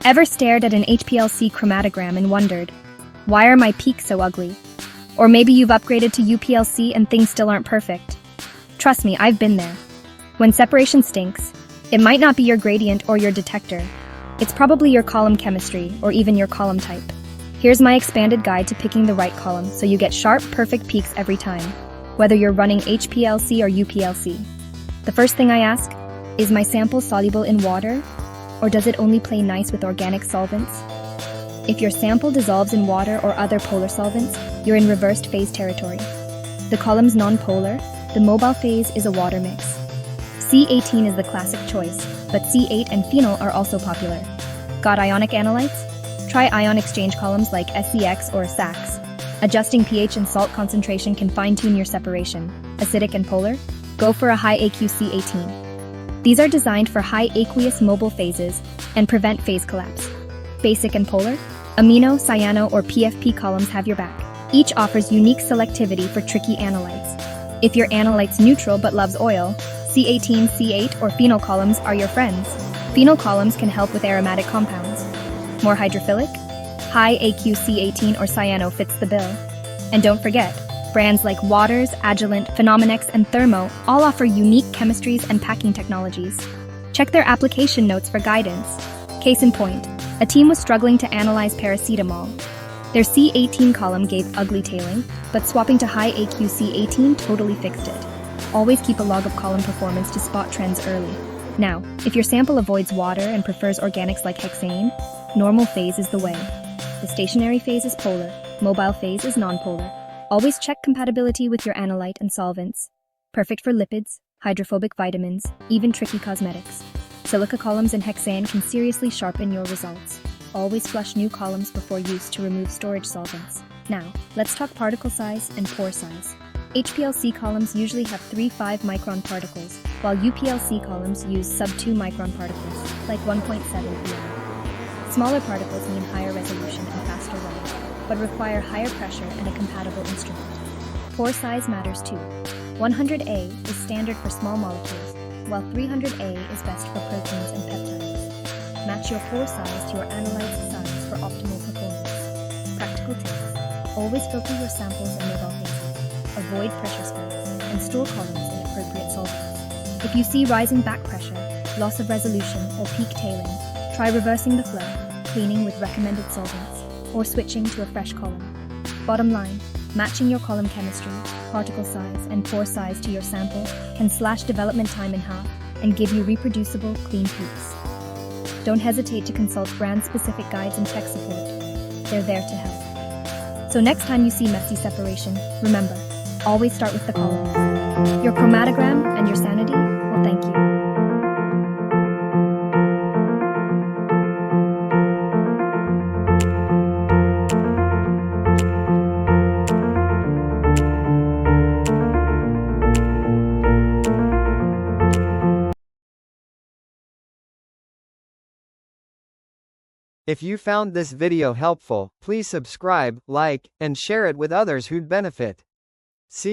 Ever stared at an HPLC chromatogram and wondered, why are my peaks so ugly? Or maybe you've upgraded to UPLC and things still aren't perfect. Trust me, I've been there. When separation stinks, it might not be your gradient or your detector. It's probably your column chemistry or even your column type. Here's my expanded guide to picking the right column so you get sharp, perfect peaks every time, whether you're running HPLC or UPLC. The first thing I ask, is my sample soluble in water? Or does it only play nice with organic solvents? If your sample dissolves in water or other polar solvents, you're in reversed phase territory. The column's non-polar, the mobile phase is a water mix. C18 is the classic choice, but C8 and phenol are also popular. Got ionic analytes? Try ion exchange columns like SEX or SAX. Adjusting pH and salt concentration can fine-tune your separation. Acidic and polar? Go for a high AQ C18. These are designed for high aqueous mobile phases and prevent phase collapse. Basic and polar? Amino, cyano, or PFP columns have your back. Each offers unique selectivity for tricky analytes. If your analyte's neutral but loves oil, C18, C8, or phenol columns are your friends. Phenol columns can help with aromatic compounds. More hydrophilic? High AQ C18 or cyano fits the bill. And don't forget, brands like Waters, Agilent, Phenomenex, and Thermo all offer unique chemistries and packing technologies. Check their application notes for guidance. Case in point, a team was struggling to analyze paracetamol. Their C18 column gave ugly tailing, but swapping to high AQ C18 totally fixed it. Always keep a log of column performance to spot trends early. Now, if your sample avoids water and prefers organics like hexane, normal phase is the way. The stationary phase is polar, mobile phase is non-polar. Always check compatibility with your analyte and solvents. Perfect for lipids, hydrophobic vitamins, even tricky cosmetics. Silica columns and hexane can seriously sharpen your results. Always flush new columns before use to remove storage solvents. Now, let's talk particle size and pore size. HPLC columns usually have 3-5 micron particles, while UPLC columns use sub-2 micron particles, like 1.7 EM. Smaller particles mean higher resolution and faster runoff, but require higher pressure and a compatible instrument. Pore size matters too. 100A is standard for small molecules, while 300A is best for proteins and peptides. Match your pore size to your analyte's size for optimal performance. Practical tips. Always filter your samples in mobile phases. Avoid pressure spikes, and store columns in appropriate solvents. If you see rising back pressure, loss of resolution, or peak tailing, try reversing the flow, cleaning with recommended solvents, or switching to a fresh column. Bottom line, matching your column chemistry, particle size, and pore size to your sample can slash development time in half and give you reproducible, clean peaks. Don't hesitate to consult brand-specific guides and tech support. They're there to help. So next time you see messy separation, remember, always start with the columns. Your chromatogram and your sanity will thank you. If you found this video helpful, please subscribe, like, and share it with others who'd benefit. See